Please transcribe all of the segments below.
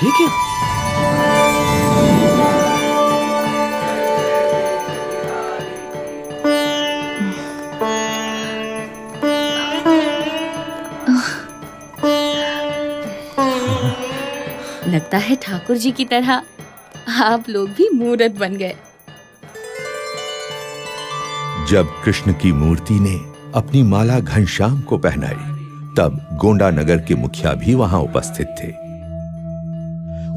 ये क्या? लगता है ठाकुर जी की तरह आप लोग भी मूर्त बन गए। जब कृष्ण की मूर्ति ने अपनी माला घनश्याम को पहनाई, तब गोंडा नगर के मुखिया भी वहां उपस्थित थे।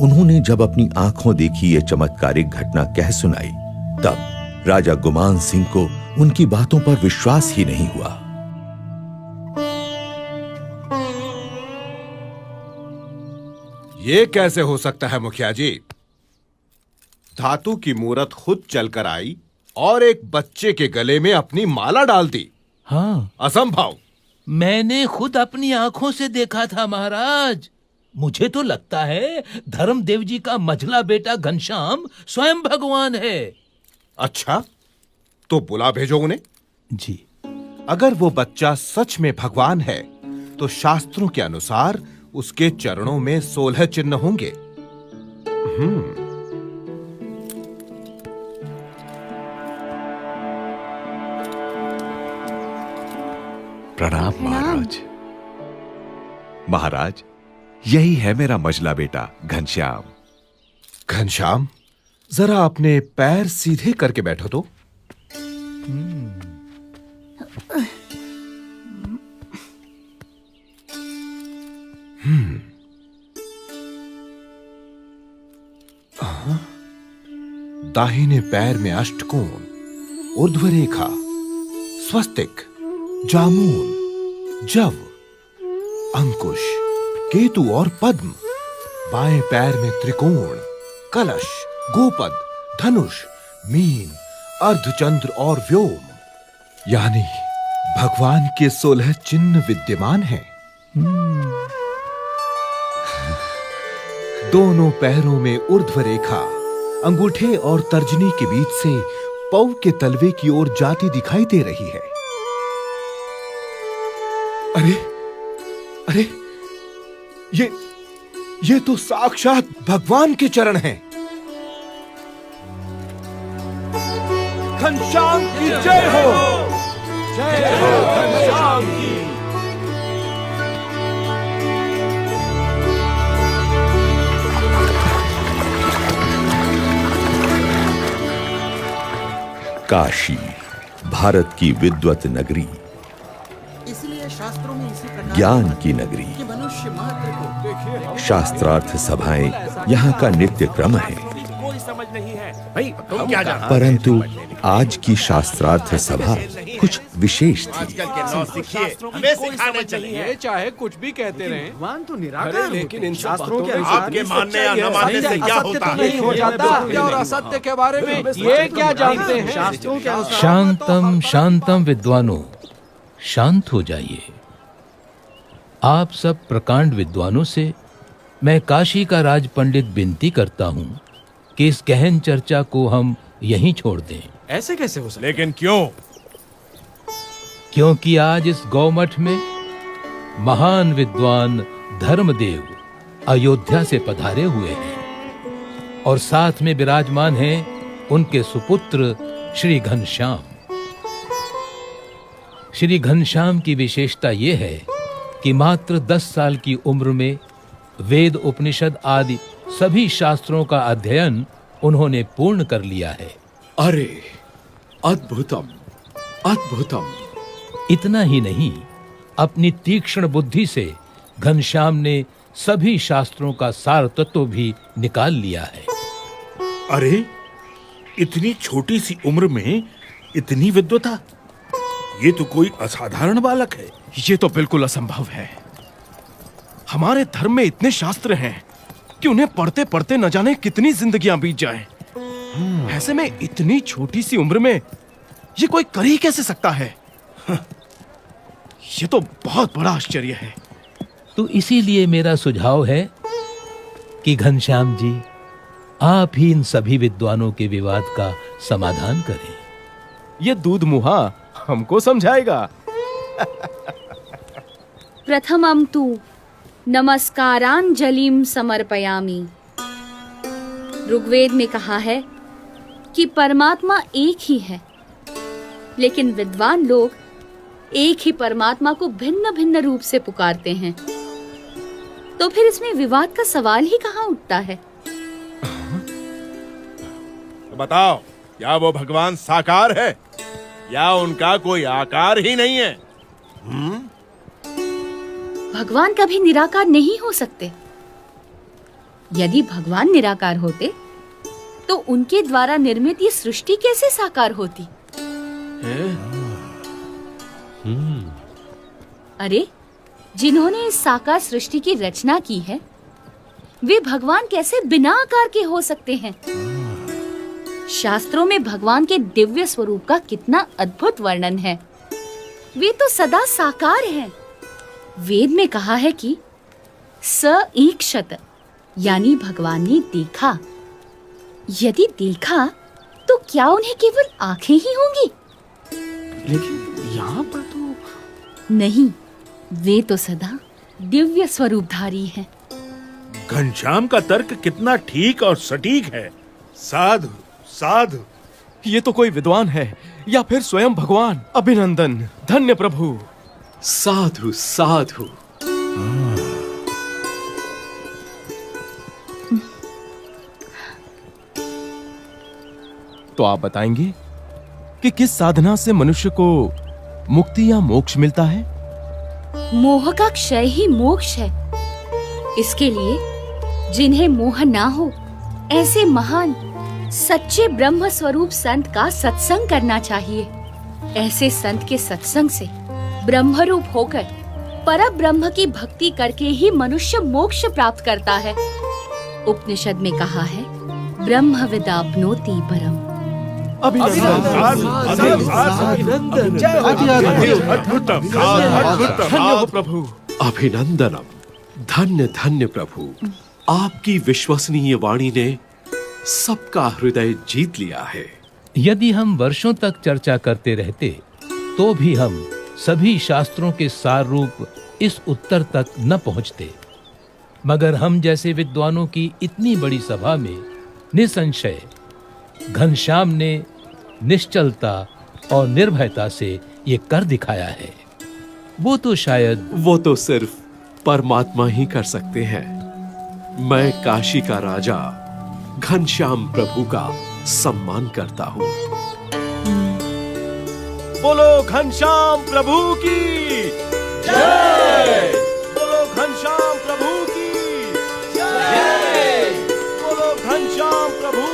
उन्होंने जब अपनी आंखों देखी ये चमत्कारिक घटना कह सुनाई, तब राजा गुमान सिंह को उनकी बातों पर विश्वास ही नहीं हुआ। ये कैसे हो सकता है मुखिया जी? धातु की मूरत खुद चलकर आई और एक बच्चे के गले में अपनी माला डाल दी। हाँ, असंभव। मैंने खुद अपनी आंखों से देखा था महाराज। मुझे तो लगता है धर्मदेव जी का मझला बेटा घनश्याम स्वयं भगवान है। अच्छा, तो बुला भेजो उन्हें। जी। अगर वो बच्चा सच में भगवान है, तो शास्त्रों के अनुसार उसके चरणों में 16 चिन्ह होंगे। प्रणाम महाराज। महाराज, यही है मेरा मझला बेटा घनश्याम। घनश्याम, जरा अपने पैर सीधे करके बैठो तो। दाहिने पैर में अष्टकोण, ऊर्ध्व रेखा, स्वस्तिक, जामुन, जव, अंकुश, केतु और पद्म। बाएं पैर में त्रिकोण, कलश, गोपद, धनुष, मीन, अर्धचंद्र और व्योम। यानी भगवान के 16 चिन्ह विद्यमान हैं। दोनों पैरों में ऊर्ध्व रेखा अंगूठे और तर्जनी के बीच से पौ के तलवे की ओर जाती दिखाई दे रही है। अरे अरे, ये तो साक्षात भगवान के चरण हैं। घनश्याम की जय हो, जय हो घनश्याम की। काशी, भारत की विद्वत नगरी, ज्ञान की नगरी, शास्त्रार्थ सभाएं यहाँ का नित्य क्रम है। परंतु आज की शास्त्रार्थ सभा कुछ विशेष थी। हमें चाहिए, चाहे कुछ भी कहते रहें, भगवान तो निराकार, लेकिन इन शास्त्रों के आपके मानने या न मानने से क्या होता है? नहीं हो जाता। सत्य और असत्य के बारे में ये क्या जानते हैं? शास्त्रों के अनुसार शांतम शांतम विद्वानों, शांत हो जाइए। आप सब प्रकांड विद्वानों से मैं काशी का राज पंडित विनती करता हूँ कि इस गहन चर्चा को हम यहीं छोड़ दें। ऐसे कैसे हो सकता? लेकिन क्यों? क्योंकि आज इस गौमठ में महान विद्वान धर्मदेव अयोध्या से पधारे हुए हैं और साथ में विराजमान हैं उनके सुपुत्र श्री घनश्याम। श्री घनश्याम की विशेषता यह है कि मात्र 10 साल की उम्र में वेद, उपनिषद आदि सभी शास्त्रों का अध्ययन उन्होंने पूर्ण कर लिया है। अरे अद्भुतम, अद्भुतम। इतना ही नहीं, अपनी तीक्ष्ण बुद्धि से घनश्याम ने सभी शास्त्रों का सार तत्व भी निकाल लिया है। अरे, इतनी छोटी सी उम्र में इतनी विद्वता, ये तो कोई असाधारण बालक है। ये तो बिल्कुल असंभव है। हमारे धर्म में इतने शास्त्र हैं कि उन्हें पढ़ते पढ़ते न जाने कितनी जिंदगियां बीत जाएं। ऐसे में इतनी छोटी सी उम्र में ये कोई कर ही कैसे सकता है? ये तो बहुत बड़ा आश्चर्य है। तो इसीलिए मेरा सुझाव है कि घनश्याम जी, आप ही इन सभी विद्वानों के विवाद का समाधान करें। ये दूध मुहा हमको समझाएगा। प्रथमम तु नमस्कारांजलिम समर्पयामि। ऋग्वेद में कहा है कि परमात्मा एक ही है, लेकिन विद्वान लोग एक ही परमात्मा को भिन्न भिन्न रूप से पुकारते हैं। तो फिर इसमें विवाद का सवाल ही कहाँ उठता है? तो बताओ, क्या वो भगवान साकार है या उनका कोई आकार ही नहीं है? भगवान कभी निराकार नहीं हो सकते। यदि भगवान निराकार होते तो उनके द्वारा निर्मित ये सृष्टि कैसे साकार होती? अरे, जिन्होंने इस साकार सृष्टि की रचना की है, वे भगवान कैसे बिना आकार के हो सकते हैं? शास्त्रों में भगवान के दिव्य स्वरूप का कितना अद्भुत वर्णन है। वे तो सदा साकार हैं। वेद में कहा है कि स ईक्षत, यानी भगवान ने देखा। यदि देखा तो क्या उन्हें केवल आंखें ही होंगी? लेकिन यहाँ पर तो नहीं, वे तो सदा दिव्य स्वरूपधारी हैं। घनश्याम का तर्क कितना ठीक और सटीक है। साधु साधु। ये तो कोई विद्वान है या फिर स्वयं भगवान। अभिनंदन, धन्य प्रभु। साधु साधु। तो आप बताएंगे कि किस साधना से मनुष्य को मुक्ति या मोक्ष मिलता है? मोह का क्षय ही मोक्ष है। इसके लिए जिन्हें मोह ना हो, ऐसे महान सच्चे ब्रह्म स्वरूप संत का सत्संग करना चाहिए। ऐसे संत के सत्संग से ब्रह्मरूप होकर पर ब्रह्म की भक्ति करके ही मनुष्य मोक्ष प्राप्त करता है। उपनिषद में कहा है, ब्रह्म विदाप्नोति परम। प्रभु। अभिनंदनम। धन्य धन्य प्रभु, आपकी विश्वसनीय वाणी ने सबका हृदय जीत लिया है। यदि हम वर्षों तक चर्चा करते रहते तो भी हम सभी शास्त्रों के सार रूप इस उत्तर तक न पहुंचते, मगर हम जैसे विद्वानों की इतनी बड़ी सभा में निसंशय घनश्याम ने निश्चलता और निर्भयता से ये कर दिखाया है। वो तो सिर्फ परमात्मा ही कर सकते हैं। मैं काशी का राजा घनश्याम प्रभु का सम्मान करता हूँ। बोलो घनश्याम प्रभु की जय। बोलो घनश्याम प्रभु की जय। बोलो घनश्याम प्रभु